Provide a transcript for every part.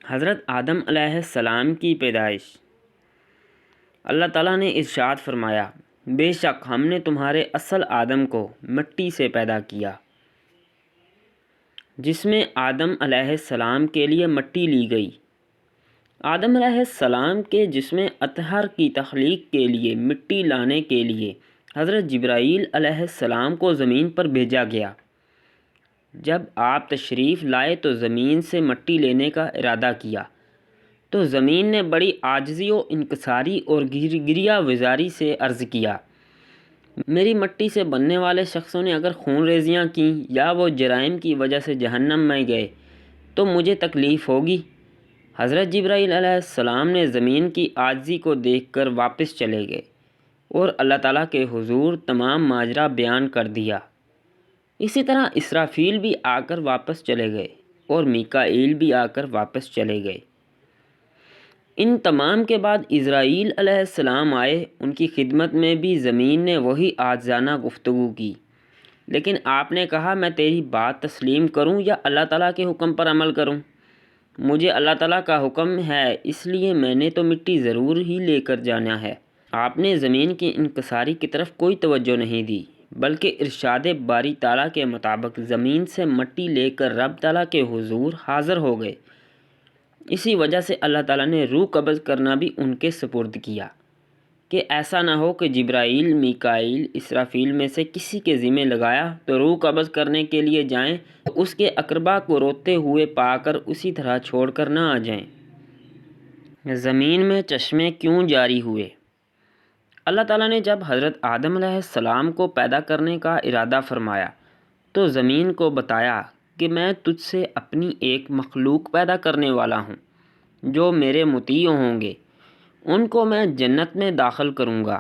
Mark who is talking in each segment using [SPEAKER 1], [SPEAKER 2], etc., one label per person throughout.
[SPEAKER 1] حضرت آدم علیہ السلام کی پیدائش۔ اللہ تعالیٰ نے ارشاد فرمایا، بے شک ہم نے تمہارے اصل آدم کو مٹی سے پیدا کیا، جس میں آدم علیہ السلام کے لیے مٹی لی گئی۔ آدم علیہ السلام کے جسم اطہر کی تخلیق کے لیے مٹی لانے کے لیے حضرت جبرائیل علیہ السلام کو زمین پر بھیجا گیا۔ جب آپ تشریف لائے تو زمین سے مٹی لینے کا ارادہ کیا تو زمین نے بڑی عاجزی و انکساری اور گریہ وزاری سے عرض کیا، میری مٹی سے بننے والے شخصوں نے اگر خون ریزیاں کیں یا وہ جرائم کی وجہ سے جہنم میں گئے تو مجھے تکلیف ہوگی۔ حضرت جبرائیل علیہ السلام نے زمین کی عاجزی کو دیکھ کر واپس چلے گئے اور اللہ تعالیٰ کے حضور تمام ماجرا بیان کر دیا۔ اسی طرح اسرافیل بھی آ کر واپس چلے گئے اور میکائیل بھی آ کر واپس چلے گئے۔ ان تمام کے بعد اسرائیل علیہ السلام آئے، ان کی خدمت میں بھی زمین نے وہی عاجزانہ گفتگو کی، لیکن آپ نے کہا میں تیری بات تسلیم کروں یا اللہ تعالیٰ کے حکم پر عمل کروں؟ مجھے اللہ تعالیٰ کا حکم ہے، اس لیے میں نے تو مٹی ضرور ہی لے کر جانا ہے۔ آپ نے زمین کی انکساری کی طرف کوئی توجہ نہیں دی، بلکہ ارشاد باری تعالیٰ کے مطابق زمین سے مٹی لے کر رب تعالیٰ کے حضور حاضر ہو گئے۔ اسی وجہ سے اللہ تعالیٰ نے روح قبض کرنا بھی ان کے سپرد کیا کہ ایسا نہ ہو کہ جبرائیل، میکائیل، اسرافیل میں سے کسی کے ذمہ لگایا تو روح قبض کرنے کے لیے جائیں تو اس کے اقربا کو روتے ہوئے پا کر اسی طرح چھوڑ کر نہ آ جائیں۔ زمین میں چشمے کیوں جاری ہوئے؟ اللہ تعالیٰ نے جب حضرت آدم علیہ السلام کو پیدا کرنے کا ارادہ فرمایا تو زمین کو بتایا کہ میں تجھ سے اپنی ایک مخلوق پیدا کرنے والا ہوں جو میرے مطیع ہوں گے، ان کو میں جنت میں داخل کروں گا،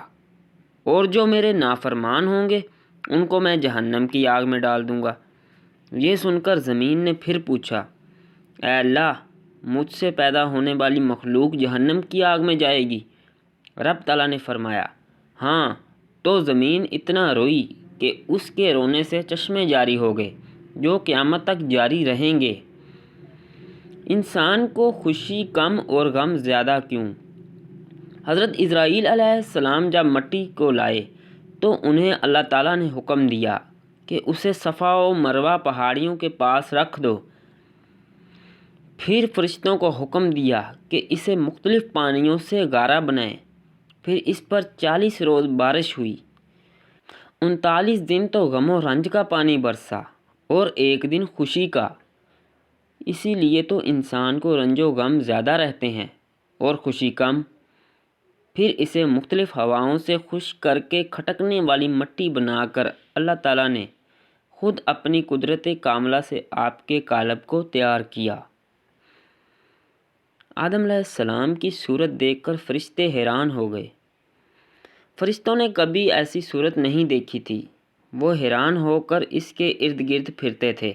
[SPEAKER 1] اور جو میرے نافرمان ہوں گے ان کو میں جہنم کی آگ میں ڈال دوں گا۔ یہ سن کر زمین نے پھر پوچھا، اے اللہ، مجھ سے پیدا ہونے والی مخلوق جہنم کی آگ میں جائے گی؟ رب تعالیٰ نے فرمایا، ہاں۔ تو زمین اتنا روئی کہ اس کے رونے سے چشمے جاری ہو گئے جو قیامت تک جاری رہیں گے۔ انسان کو خوشی کم اور غم زیادہ کیوں؟ حضرت اسرائیل علیہ السلام جب مٹی کو لائے تو انہیں اللہ تعالیٰ نے حکم دیا کہ اسے صفا و مروہ پہاڑیوں کے پاس رکھ دو۔ پھر فرشتوں کو حکم دیا کہ اسے مختلف پانیوں سے غارہ بنائیں۔ پھر اس پر 40 روز بارش ہوئی، 39 دن تو غم و رنج کا پانی برسا اور ایک دن خوشی کا۔ اسی لیے تو انسان کو رنج و غم زیادہ رہتے ہیں اور خوشی کم۔ پھر اسے مختلف ہواؤں سے خشک کر کے کھٹکنے والی مٹی بنا کر اللہ تعالیٰ نے خود اپنی قدرت کاملہ سے آپ کے قالب کو تیار کیا۔ آدم علیہ السلام کی صورت دیکھ کر فرشتے حیران ہو گئے۔ فرشتوں نے کبھی ایسی صورت نہیں دیکھی تھی۔ وہ حیران ہو کر اس کے ارد گرد پھرتے تھے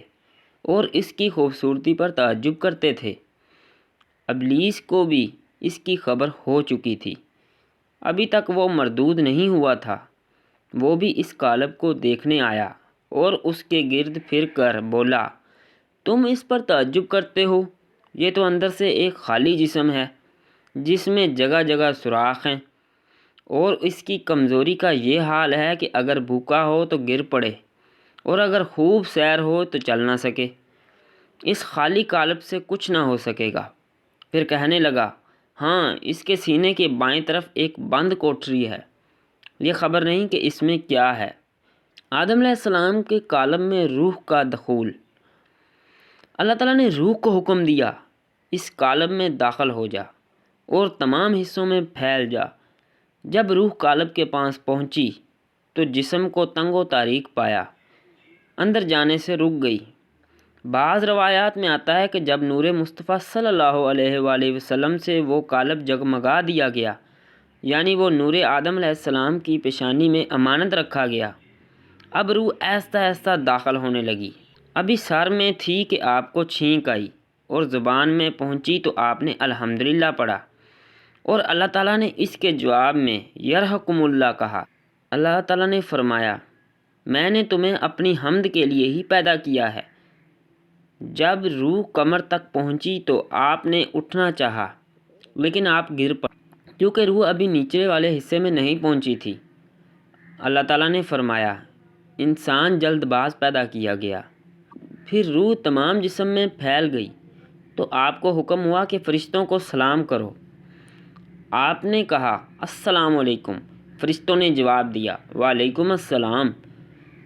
[SPEAKER 1] اور اس کی خوبصورتی پر تعجب کرتے تھے۔ ابلیس کو بھی اس کی خبر ہو چکی تھی، ابھی تک وہ مردود نہیں ہوا تھا۔ وہ بھی اس قالب کو دیکھنے آیا اور اس کے گرد پھر کر بولا، تم اس پر تعجب کرتے ہو؟ یہ تو اندر سے ایک خالی جسم ہے جس میں جگہ جگہ سوراخ ہیں، اور اس کی کمزوری کا یہ حال ہے کہ اگر بھوکا ہو تو گر پڑے اور اگر خوب سیر ہو تو چل نہ سکے۔ اس خالی قالب سے کچھ نہ ہو سکے گا۔ پھر کہنے لگا، ہاں، اس کے سینے کے بائیں طرف ایک بند کوٹری ہے، یہ خبر نہیں کہ اس میں کیا ہے۔ آدم علیہ السلام کے قالب میں روح کا دخول۔ اللہ تعالیٰ نے روح کو حکم دیا، اس قالب میں داخل ہو جا اور تمام حصوں میں پھیل جا۔ جب روح قالب کے پاس پہنچی تو جسم کو تنگ و تاریک پایا، اندر جانے سے رک گئی۔ بعض روایات میں آتا ہے کہ جب نور مصطفیٰ صلی اللہ علیہ وآلہ وسلم سے وہ قالب جگمگا دیا گیا، یعنی وہ نور آدم علیہ السلام کی پیشانی میں امانت رکھا گیا، اب روح آہستہ آہستہ داخل ہونے لگی۔ ابھی سر میں تھی کہ آپ کو چھینک آئی اور زبان میں پہنچی تو آپ نے الحمدللہ پڑھا، اور اللہ تعالیٰ نے اس کے جواب میں یرحمکم اللہ کہا۔ اللہ تعالیٰ نے فرمایا، میں نے تمہیں اپنی حمد کے لیے ہی پیدا کیا ہے۔ جب روح کمر تک پہنچی تو آپ نے اٹھنا چاہا لیکن آپ گر پڑے کیونکہ روح ابھی نیچے والے حصے میں نہیں پہنچی تھی۔ اللہ تعالیٰ نے فرمایا انسان جلد باز پیدا کیا گیا۔ پھر روح تمام جسم میں پھیل گئی تو آپ کو حکم ہوا کہ فرشتوں کو سلام کرو۔ آپ نے کہا السلام علیکم، فرشتوں نے جواب دیا وعلیکم السلام۔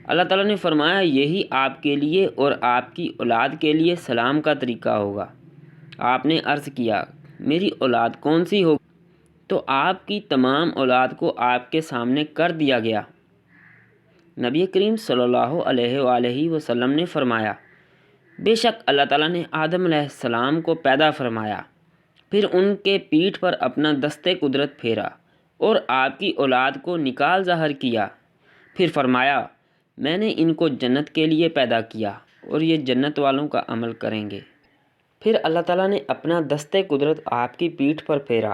[SPEAKER 1] اللہ تعالیٰ نے فرمایا یہی آپ کے لیے اور آپ کی اولاد کے لیے سلام کا طریقہ ہوگا۔ آپ نے عرض کیا میری اولاد کون سی ہوگی؟ تو آپ کی تمام اولاد کو آپ کے سامنے کر دیا گیا۔ نبی کریم صلی اللہ علیہ وآلہ وسلم نے فرمایا بے شک اللہ تعالیٰ نے آدم علیہ السلام کو پیدا فرمایا، پھر ان کے پیٹھ پر اپنا دست قدرت پھیرا اور آپ کی اولاد کو نکال ظاہر کیا، پھر فرمایا میں نے ان کو جنت کے لیے پیدا کیا اور یہ جنت والوں کا عمل کریں گے۔ پھر اللہ تعالیٰ نے اپنا دست قدرت آپ کی پیٹھ پر پھیرا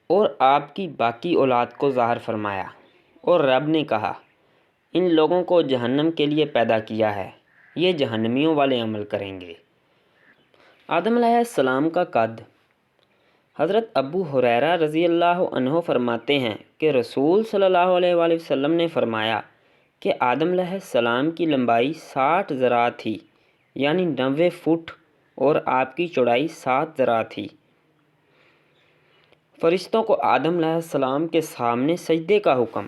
[SPEAKER 1] اور آپ کی باقی اولاد کو ظاہر فرمایا اور رب نے کہا ان لوگوں کو جہنم کے لیے پیدا کیا ہے، یہ جہنمیوں والے عمل کریں گے۔ آدم علیہ السلام کا قد۔ حضرت ابو ہریرہ رضی اللہ عنہ فرماتے ہیں کہ رسول صلی اللہ علیہ وآلہ وسلم نے فرمایا کہ آدم علیہ السلام کی لمبائی 60 ذراع تھی، یعنی 90 فٹ، اور آپ کی چوڑائی 7 ذراع تھی۔ فرشتوں کو آدم علیہ السلام کے سامنے سجدے کا حکم۔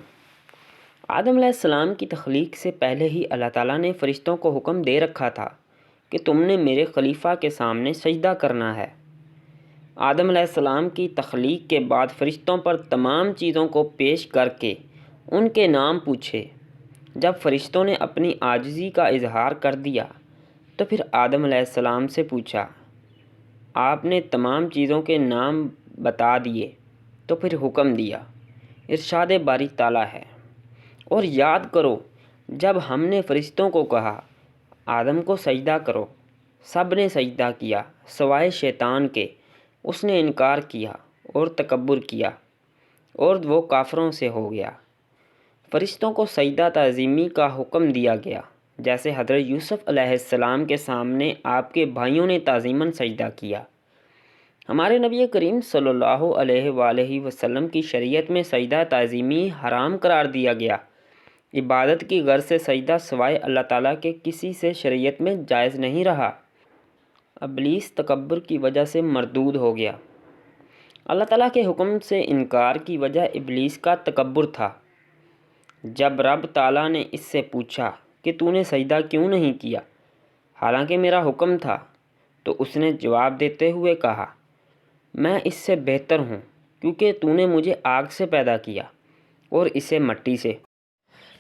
[SPEAKER 1] آدم علیہ السلام کی تخلیق سے پہلے ہی اللہ تعالیٰ نے فرشتوں کو حکم دے رکھا تھا کہ تم نے میرے خلیفہ کے سامنے سجدہ کرنا ہے۔ آدم علیہ السلام کی تخلیق کے بعد فرشتوں پر تمام چیزوں کو پیش کر کے ان کے نام پوچھے۔ جب فرشتوں نے اپنی عاجزی کا اظہار کر دیا تو پھر آدم علیہ السلام سے پوچھا، آپ نے تمام چیزوں کے نام بتا دیے تو پھر حکم دیا۔ ارشاد باری تعالیٰ ہے اور یاد کرو جب ہم نے فرشتوں کو کہا آدم کو سجدہ کرو، سب نے سجدہ کیا سوائے شیطان کے، اس نے انکار کیا اور تکبر کیا اور وہ کافروں سے ہو گیا۔ فرشتوں کو سجدہ تعظیمی کا حکم دیا گیا جیسے حضرت یوسف علیہ السلام کے سامنے آپ کے بھائیوں نے تعظیماً سجدہ کیا۔ ہمارے نبی کریم صلی اللہ علیہ وآلہ وسلم کی شریعت میں سجدہ تعظیمی حرام قرار دیا گیا۔ عبادت کی غرض سے سجدہ سوائے اللہ تعالیٰ کے کسی سے شریعت میں جائز نہیں رہا۔ ابلیس تکبر کی وجہ سے مردود ہو گیا۔ اللہ تعالیٰ کے حکم سے انکار کی وجہ ابلیس کا تکبر تھا۔ جب رب تعالیٰ نے اس سے پوچھا کہ تو نے سجدہ کیوں نہیں کیا حالانکہ میرا حکم تھا، تو اس نے جواب دیتے ہوئے کہا میں اس سے بہتر ہوں کیونکہ تو نے مجھے آگ سے پیدا کیا اور اسے مٹی سے۔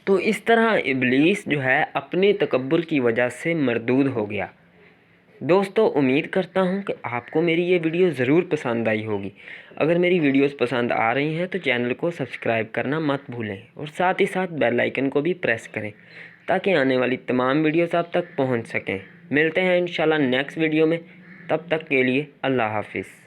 [SPEAKER 1] تو اس طرح ابلیس جو ہے اپنے تکبر کی وجہ سے مردود ہو گیا۔ دوستو امید کرتا ہوں کہ آپ کو میری یہ ویڈیو ضرور پسند آئی ہوگی۔ اگر میری ویڈیوز پسند آ رہی ہیں تو چینل کو سبسکرائب کرنا مت بھولیں اور ساتھ ہی ساتھ بیل آئیکن کو بھی پریس کریں تاکہ آنے والی تمام ویڈیوز آپ تک پہنچ سکیں۔ ملتے ہیں انشاءاللہ نیکسٹ ویڈیو میں، تب تک کے لیے اللہ حافظ۔